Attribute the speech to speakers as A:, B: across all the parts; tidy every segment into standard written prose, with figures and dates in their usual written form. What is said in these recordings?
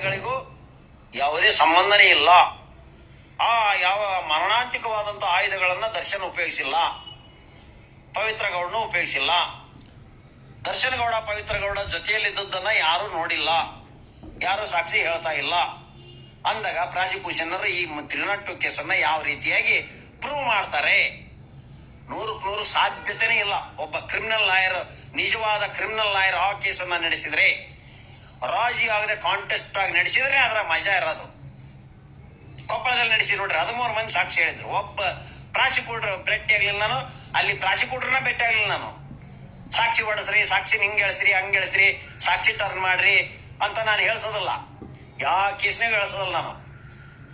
A: ಗಳಿಗೂ ಯಾವುದೇ ಸಂಬಂಧನೇ ಇಲ್ಲ. ಆ ಯಾವ ಮರಣಾಂತಿಕವಾದಂಥ ಆಯುಧಗಳನ್ನ ದರ್ಶನ್ ಉಪಯೋಗಿಸಿಲ್ಲ, ಪವಿತ್ರ ಗೌಡನು ಉಪಯೋಗಿಸಿಲ್ಲ. ದರ್ಶನ್ ಗೌಡ ಪವಿತ್ರ ಗೌಡ ಜೊತೆಯಲ್ಲಿದ್ದದ್ದನ್ನ ಯಾರು ನೋಡಿಲ್ಲ, ಯಾರು ಸಾಕ್ಷಿ ಹೇಳ್ತಾ ಇಲ್ಲ ಅಂದಾಗ ಪ್ರಾಸಿಕ್ಯೂಷನರ್ ಈ 302 ಕೇಸನ್ನ ಯಾವ ರೀತಿಯಾಗಿ ಪ್ರೂವ್ ಮಾಡ್ತಾರೆ? 100% ಸಾಧ್ಯತೆನೇ ಇಲ್ಲ. ಒಬ್ಬ ಕ್ರಿಮಿನಲ್ ಲಾಯರ್, ನಿಜವಾದ ಕ್ರಿಮಿನಲ್ ಲಾಯರ್ ಆ ಕೇಸನ್ನ ನಡೆಸಿದ್ರೆ, ರಾಜಿ ಆಗದೆ ಕಾಂಟೆಸ್ಟ್ ಆಗಿ ನಡೆಸಿದ್ರೆ ಅದರ ಮಜಾ ಇರೋದು. ಕೊಪ್ಪಳದಲ್ಲಿ ನಡೆಸಿ ನೋಡ್ರಿ, 13 ಮಂದಿ ಸಾಕ್ಷಿ ಹೇಳಿದ್ರು. ಒಬ್ಬ ಪ್ರಾಸಿಕ್ಯೂಟರ್ ಭೇಟಿ ಆಗ್ಲಿಲ್ಲ ನಾನು, ಅಲ್ಲಿ ಪ್ರಾಸಿಕ್ಯೂಟರ್ನ ಭೇಟಿ ಆಗ್ಲಿಲ್ಲ ನಾನು. ಸಾಕ್ಷಿ ಹೊಡಸ್ರಿ, ಸಾಕ್ಷಿ ಹಿಂಗ್ ಹೇಳ್ಸ್ರಿ, ಹಂಗ್ ಹೇಳ್ಸ್ರಿ, ಸಾಕ್ಷಿ ಟರ್ನ್ ಮಾಡ್ರಿ ಅಂತ ನಾನು ಹೇಳ್ಸೋದಿಲ್ಲ. ಯಾವ ಕೇಸ್ನಾಗ ಹೇಳ್ಸೋದಿಲ್ಲ ನಾನು.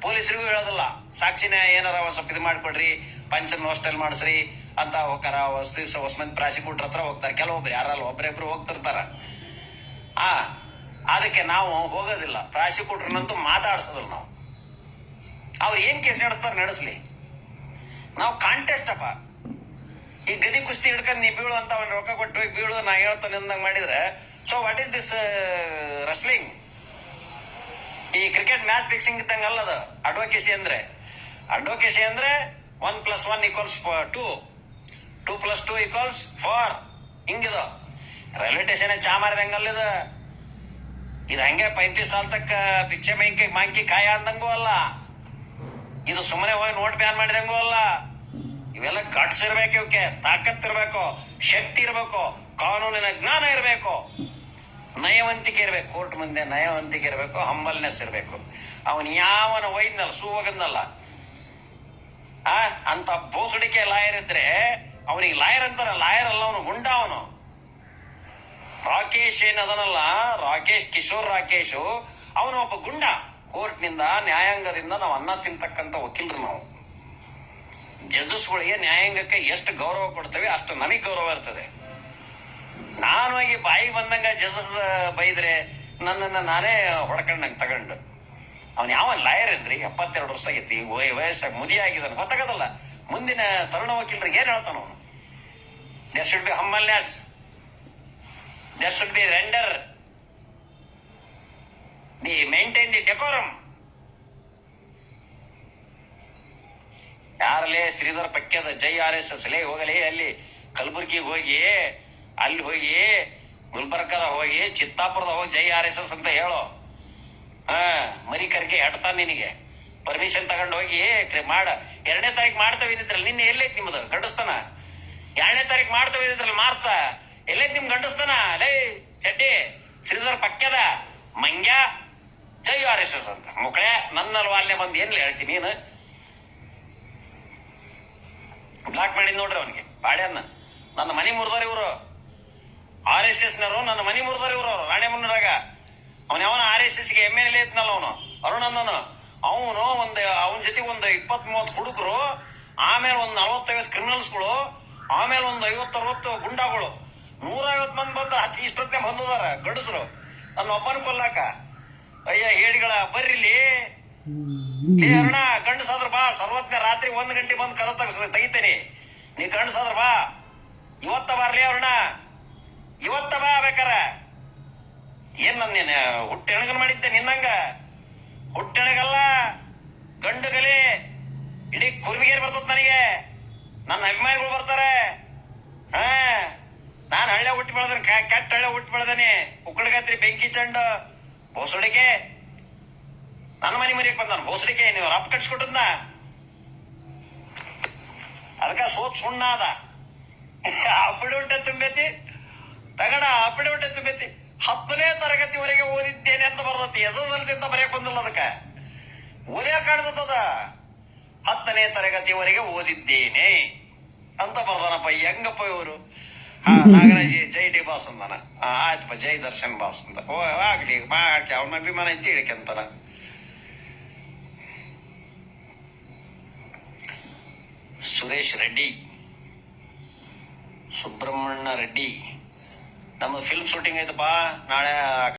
A: ಪೊಲೀಸರಿಗೂ ಹೇಳೋದಿಲ್ಲ, ಸಾಕ್ಷಿನ ಏನಾರ ಒಂದ್ ಸ್ವಲ್ಪ ಇದು ಮಾಡ್ಕೊಡ್ರಿ, ಪಂಚನ್ ಹಾಸ್ಟೆಲ್ ಮಾಡಿಸ್ರಿ ಅಂತ ಹೋಗ್ತಾರ. ಹೊಸ ಮಂದಿ ಪ್ರಾಸಿಕ್ಯೂಟರ್ ಹತ್ರ ಹೋಗ್ತಾರೆ. ಕೆಲವೊಬ್ರು, ಯಾರಲ್ಲ ಒಬ್ರಿಬ್ರು ಹೋಗ್ತಿರ್ತಾರ. ಅದಕ್ಕೆ ನಾವು ಹೋಗೋದಿಲ್ಲ. ಪ್ರಾಸಿಕ್ಯೂಟರ್ನಂತೂ ಮಾತಾಡ್ಸೋದಿಲ್ಲ ನಾವು. ಅವ್ರು ಏನ್ ಕೇಸ್ ನಡೆಸ್ತಾರೆ ನಡೆಸ್ಲಿ, ನಾವು ಕಾಂಟೆಸ್ಟ್ ಅಪ್ಪ. ಈ ಗದಿ ಕುಸ್ತಿ ಹಿಡ್ಕೊಂಡು ನೀ ಬೀಳು ಅಂತ ಅವ್ನ ರೊಕ್ಕ ಕೊಟ್ಟು ಬೀಳು ನಾ ಹೇಳ್ತಾನೆ ಅಂದಂಗ ಮಾಡಿದ್ರೆ, so what is this wrestling? ಈ ಕ್ರಿಕೆಟ್ ಮ್ಯಾಚ್ ಫಿಕ್ಸಿಂಗ್ ಇದ್ದಂಗ ಅಲ್ಲದ ಅಡ್ವೊಕೇಸಿ ಅಂದ್ರೆ. ಅಡ್ವೊಕೇಸಿ ಅಂದ್ರೆ 1+1 = 2, 2+2 = 4 ಹಿಂಗಿದ. ರೈಲ್ವೆ ಸ್ಟೇಷನ್ ಚಾ ಮಾರಿದಂಗಲ್ಲಿದ. ಇದು ಹಂಗೆ 35 ಸಾಲ ತಕ್ಕ ಭಿಕ್ಷೆ ಮಾಂಕಿ ಕಾಯ ಅಂದಂಗೂ ಅಲ್ಲ. ಇದು ಸುಮ್ಮನೆ ಹೋಗಿ ನೋಟ್ ಬ್ಯಾನ್ ಮಾಡಿದಂಗೂ ಅಲ್ಲ. ಇವೆಲ್ಲ ಗಟ್ಸ್ ಇರ್ಬೇಕು, ಇವಕ್ಕೆ ತಾಕತ್ ಇರ್ಬೇಕು, ಶಕ್ತಿ ಇರ್ಬೇಕು, ಕಾನೂನಿನ ಜ್ಞಾನ ಇರ್ಬೇಕು, ನಯವಂತಿಕೆ ಇರ್ಬೇಕು, ಕೋರ್ಟ್ ಮುಂದೆ ನಯವಂತಿಕೆ ಇರ್ಬೇಕು, ಹಂಬಲ್ನೆಸ್ ಇರ್ಬೇಕು. ಅವನ್ ಯಾವನ ಒಯ್ದ್ನಲ್ಲ, ಸೂವಗದ್ನಲ್ಲ ಅಂತ ಬೋಸಡಿಕೆ ಲಾಯರ್ ಇದ್ರೆ ಅವನಿಗೆ ಲಾಯರ್ ಅಂತಾರ. ಲಾಯರ್ ಅಲ್ಲ, ಅವನು ಗುಂಡ. ಅವನು ರಾಕೇಶ್ ಏನದನಲ್ಲ, ರಾಕೇಶ್, ಕಿಶೋರ್ ರಾಕೇಶು, ಅವನು ಒಬ್ಬ ಗುಂಡ. ಕೋರ್ಟ್ನಿಂದ, ನ್ಯಾಯಾಂಗದಿಂದ ನಾವು ಅನ್ನ ತಿಂತಕ್ಕಂಥ ವಕೀಲರು ನಾವು. ಜಡ್ಜಸ್ಗಳಿಗೆ, ನ್ಯಾಯಾಂಗಕ್ಕೆ ಎಷ್ಟು ಗೌರವ ಕೊಡ್ತೇವೆ ಅಷ್ಟು ನನಗೆ ಗೌರವ ಇರ್ತದೆ. ನಾನು ಈ ಬಾಯಿಗೆ ಬಂದಂಗ ಜಡ್ಜಸ್ ಬೈದ್ರೆ ನನ್ನನ್ನು ನಾನೇ ಹೊಡ್ಕೊಂಡಂಗೆ ತಗೊಂಡು. ಅವನ್ ಯಾವ ಲಾಯರ್ ಏನ್ರಿ? 72 ವರ್ಷ ಆಗೈತಿ, ವಯಸ್ಸಾಗಿ ಮುದಿ ಆಗಿದ್ದಾನೆ, ಗೊತ್ತಾಗದಲ್ಲ. ಮುಂದಿನ ತರುಣ ವಕೀಲರಿಗೆ ಏನ್ ಹೇಳ್ತಾನ ಅವನು? There should be humbleness, there should be render the maintain the decorum. ಯಾರಲ್ಲೇ ಶ್ರೀಧರ್ ಪಕ್ಯದ ಜೈ RSS ಲೇ ಹೋಗಲಿ, ಅಲ್ಲಿ ಕಲಬುರ್ಗಿಗೆ ಹೋಗಿ, ಅಲ್ಲಿ ಹೋಗಿ, ಗುಲ್ಬರ್ಗದ ಹೋಗಿ, ಚಿತ್ತಾಪುರದ ಹೋಗಿ ಜೈ RSS ಅಂತ ಹೇಳೋ. ಮರಿ ಕರ್ಗೆ ಹೆಡ್ತಾನೆ ನಿನಗೆ. ಪರ್ಮಿಷನ್ ತಗೊಂಡು ಹೋಗಿ ಮಾಡ. 2ನೇ ತಾರೀಕು ಮಾಡ್ತೇವೆ ಇದ್ರಲ್ಲಿ. ನಿನ್ನೆ ಎಲ್ಲೈತಿ ನಿಮ್ದು ಗಂಡಸ್ತಾನ? 2ನೇ ತಾರೀಕು ಮಾಡ್ತೇವೆ ಇದ್ರಲ್ಲಿ, ಮಾರ್ಚ. ಎಲ್ಲೈತಿ ನಿಮ್ ಗಂಡಸ್ತಾನ? ಲೇ ಚಡ್ಡಿ ಶ್ರೀಧರ್ ಪಕ್ಯದ ಮಂಗ್ಯ ಜೈ RSS ಅಂತ ಮುಕ್ಕಳೆ ನನ್ನಲ್ವಾಲ್ನೆ ಬಂದು ಏನ್ಲಿ ಹೇಳ್ತೀನಿ ನೀನು? ಬ್ಲಾಕ್ ಮಾಡಿದ್ ನೋಡ್ರಿ ಅವನಿಗೆ ಬಾಡ್ಯನ್ನ. ನನ್ನ ಮನೆ ಮುರಿದವ್ರು ಇವರು, RSSನವರು ನನ್ನ ಮನೆ ಮುರಿದವ್ರು ಇವರು. ರಾಣೆಮುನ್ನರಾಗ ಅವನ ಯಾವನ RSSಗೆ MLA ಇದ್ನಲ್ಲ ಅವನು, ಅರುಣಣ್ಣನು. ಅವನು ಅವನ ಜೊತೆಗೆ ಒಂದು 20-30 ಹುಡುಗರು, ಆಮೇಲೆ ಒಂದು 40-50 ಕ್ರಿಮಿನಲ್ಸ್ಗಳು, ಆಮೇಲೆ ಒಂದು 50-60 ಗುಂಡಾಗಳು, 150 ಮಂದಿ ಬಂದ್ರ. ಇಷ್ಟೊತ್ತೇ ಬಂದದಾರ ಗಂಡಸರು ನನ್ನ ಒಬ್ಬನ ಕೊಲ್ಲಾಕ. ಅಯ್ಯ ಹೇಳಿಗಳ ಬರ್ರಿಲಿ ಅರುಣ, ಗಂಡಸಾದ್ರ ಬಾ. ಸರ್ವಜ್ಞ ರಾತ್ರಿ 1 ಗಂಟೆ ಬಂದು ಕದ ತೆಗಿತೇನೆ. ನೀ ಗಂಡಸಾದ್ರ ಬಾ, ಇವತ್ತ ಬರ್ಲಿ ಅರುಣ, ಇವತ್ತ ಬಾ. ಬೇಕಾರ ಏನ್ ನನ್ನ ಹುಟ್ಟೆಣಗನ್ ಮಾಡಿದ್ದೆ ನಿನ್ನಂಗ? ಹುಟ್ಟೆಣಗಲ್ಲ, ಗಂಡುಗಲಿ. ಇಡೀ ಕುರ್ಮಿಗೇರಿ ಬರ್ತದ ನನಗೆ, ನನ್ನ ಅಭಿಮಾನಿಗಳು ಬರ್ತಾರೆ. ನಾನು ಹಳ್ಳೆ ಹುಟ್ಟಿ ಬೆಳೆದೇನೆ, ಕೆಟ್ಟ ಹಳ್ಳೆ ಹುಟ್ಟಿ ಬೆಳೆದೇನೆ. ಉಕ್ಕಡಗತ್ರಿ ಬೆಂಕಿ ಚಂಡು ಬೋಸಡಿಕೆ ನನ್ನ ಮನೆ ಮರಿಯಕ್ ಬಂದ ಬೋಸಡಿಕೆ. ನೀವು ರಪ್ಪ ಕಟ್ಸ್ಕೊಟ್ಟದ್ನ, ಅದಕ್ಕ ಸೋತ್ ಸುಣ್ಣ ಅದ. ಅಪ್ಪಡಿ ಹೊಟ್ಟೆ ತುಂಬೈತಿ ತಗಡ, ಅಪ್ಪಡಿ ಹೊಟ್ಟೆ ತುಂಬೈತಿ. 10ನೇ ತರಗತಿವರೆಗೆ ಓದಿದ್ದೇನೆ ಅಂತ ಬರ್ತತಿ. SSLC ಅಂತ ಬರೆಯಕ್ ಬಂದಿಲ್ಲ. ಅದಕ್ಕ ಓದ್ಯಾ ಕಾಣ್ತದ. 10ನೇ ತರಗತಿವರೆಗೆ ಓದಿದ್ದೇನೆ ಅಂತ ಬರ್ದಾನಪ್ಪ. ಹೆಂಗಪ್ಪ ಇವರು? ನಾಗರಾಜ್ ಜೈ ಡಿ ಬಾಸ್ ಅಂದಾನ. ಆಯ್ತಪ್ಪ, ಜೈ ದರ್ಶನ್ ಬಾಸ್ ಅಂತ. ಓ ಆಗ್ಲಿ, ಮಾಡ್ಕೆ ಅವನ ಅಭಿಮಾನ ಅಂತ ಹೇಳಿಕೆಂತಾನ. ಸುರೇಶ್ ರೆಡ್ಡಿ, ಸುಬ್ರಹ್ಮಣ್ಯ ರೆಡ್ಡಿ, ನಮ್ಮ ಫಿಲ್ಮ್ ಶೂಟಿಂಗ್ ಐತಪ್ಪ ನಾಳೆ.